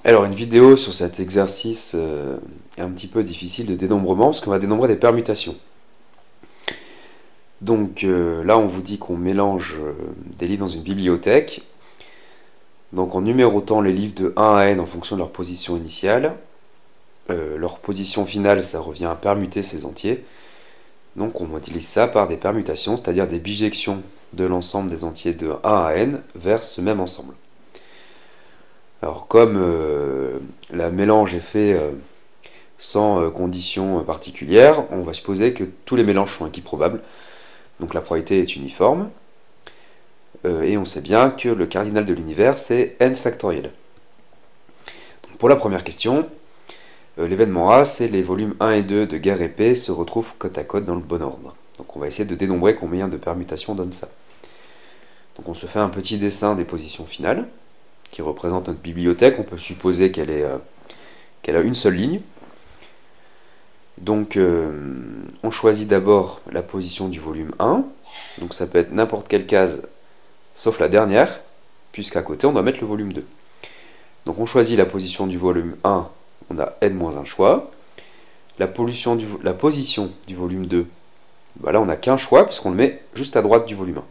Alors une vidéo sur cet exercice est un petit peu difficile de dénombrement parce qu'on va dénombrer des permutations. Donc là on vous dit qu'on mélange des livres dans une bibliothèque. Donc en numérotant les livres de 1 à n en fonction de leur position initiale. Leur position finale, ça revient à permuter ces entiers. Donc on modélise ça par des permutations, c'est-à-dire des bijections de l'ensemble des entiers de 1 à n vers ce même ensemble. Alors comme la mélange est fait sans conditions particulières, on va supposer que tous les mélanges sont équiprobables. Donc la probabilité est uniforme. Et on sait bien que le cardinal de l'univers, c'est n factoriel. Donc pour la première question, l'événement A, c'est les volumes 1 et 2 de guerre épée se retrouvent côte à côte dans le bon ordre. Donc on va essayer de dénombrer combien de permutations donne ça. Donc on se fait un petit dessin des positions finales, qui représente notre bibliothèque. On peut supposer qu'elle a une seule ligne. Donc on choisit d'abord la position du volume 1. Donc ça peut être n'importe quelle case, sauf la dernière, puisqu'à côté on doit mettre le volume 2. Donc on choisit la position du volume 1, on a n-1 choix. La position du volume 2, bah là on n'a qu'un choix, puisqu'on le met juste à droite du volume 1.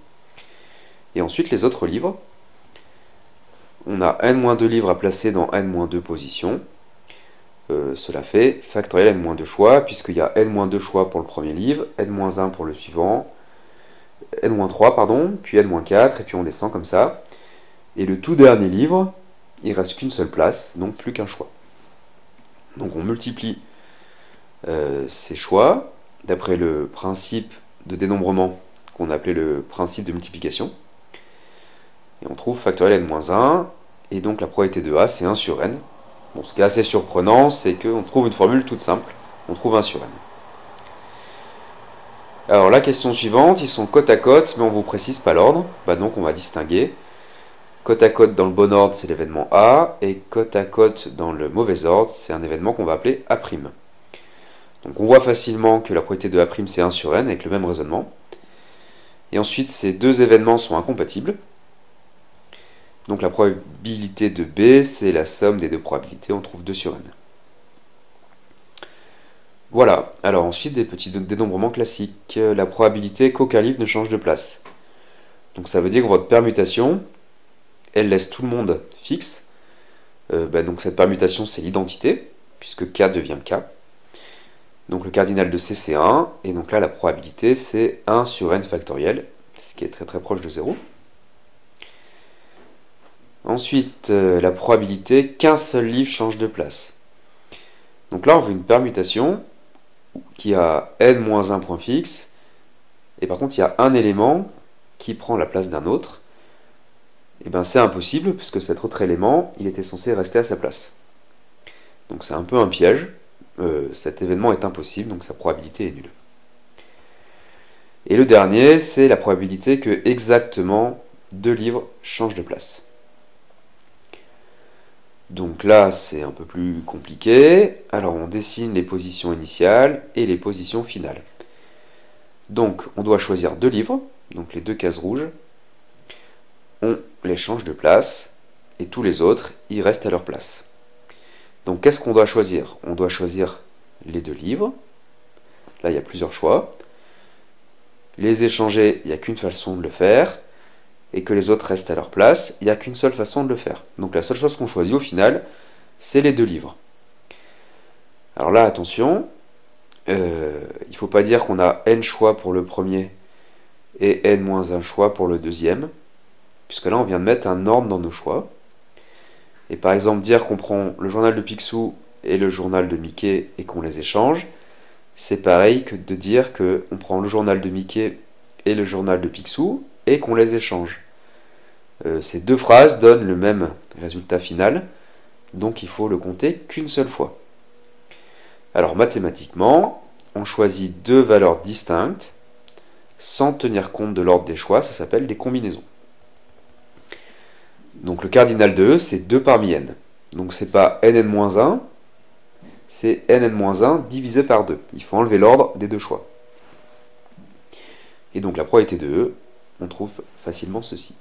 Et ensuite les autres livres, on a n-2 livres à placer dans n-2 positions. Cela fait factoriel n-2 choix, puisqu'il y a n-2 choix pour le premier livre, n-1 pour le suivant, n-3 pardon, puis n-4, et puis on descend comme ça. Et le tout dernier livre, il reste qu'une seule place, donc plus qu'un choix. Donc on multiplie ces choix d'après le principe de dénombrement qu'on appelait le principe de multiplication. Et on trouve factoriel n-1, et donc la probabilité de A, c'est 1 sur n. Bon, ce qui est assez surprenant, c'est qu'on trouve une formule toute simple. On trouve 1 sur n. Alors la question suivante, ils sont côte à côte, mais on ne vous précise pas l'ordre. Donc on va distinguer. Côte à côte dans le bon ordre, c'est l'événement A, et côte à côte dans le mauvais ordre, c'est un événement qu'on va appeler A'. Donc on voit facilement que la probabilité de A', c'est 1 sur n, avec le même raisonnement. Et ensuite, ces deux événements sont incompatibles. Donc la probabilité de B, c'est la somme des deux probabilités, on trouve 2 sur n. Voilà, alors ensuite des petits dénombrements classiques. La probabilité qu'aucun livre ne change de place. Donc ça veut dire que votre permutation, elle laisse tout le monde fixe. Donc cette permutation, c'est l'identité, puisque K devient K. Donc le cardinal de C, c'est 1, et donc là la probabilité, c'est 1 sur n factoriel, ce qui est très très proche de 0. Ensuite, la probabilité qu'un seul livre change de place. Donc là, on veut une permutation qui a n-1 point fixe, et par contre, il y a un élément qui prend la place d'un autre. Et bien, c'est impossible, puisque cet autre élément, il était censé rester à sa place. Donc c'est un peu un piège. Cet événement est impossible, donc sa probabilité est nulle. Et le dernier, c'est la probabilité que exactement deux livres changent de place. Donc là, c'est un peu plus compliqué. Alors, on dessine les positions initiales et les positions finales. Donc, on doit choisir deux livres, donc les deux cases rouges. On les change de place, et tous les autres, ils restent à leur place. Donc, qu'est-ce qu'on doit choisir? On doit choisir les deux livres. Là, il y a plusieurs choix. Les échanger, il n'y a qu'une façon de le faire. Et que les autres restent à leur place, il n'y a qu'une seule façon de le faire. Donc la seule chose qu'on choisit au final, c'est les deux livres. Alors là, attention, il ne faut pas dire qu'on a n choix pour le premier et n-1 choix pour le deuxième, puisque là on vient de mettre un ordre dans nos choix. Et par exemple, dire qu'on prend le journal de Picsou et le journal de Mickey et qu'on les échange, c'est pareil que de dire qu'on prend le journal de Mickey et le journal de Picsou, et qu'on les échange. Ces deux phrases donnent le même résultat final, donc il faut le compter qu'une seule fois. Alors mathématiquement, on choisit deux valeurs distinctes, sans tenir compte de l'ordre des choix, ça s'appelle des combinaisons. Donc le cardinal de E, c'est 2 parmi n. Donc c'est pas nn-1, c'est nn-1 divisé par 2. Il faut enlever l'ordre des deux choix. Et donc la probabilité de E, on trouve facilement ceci.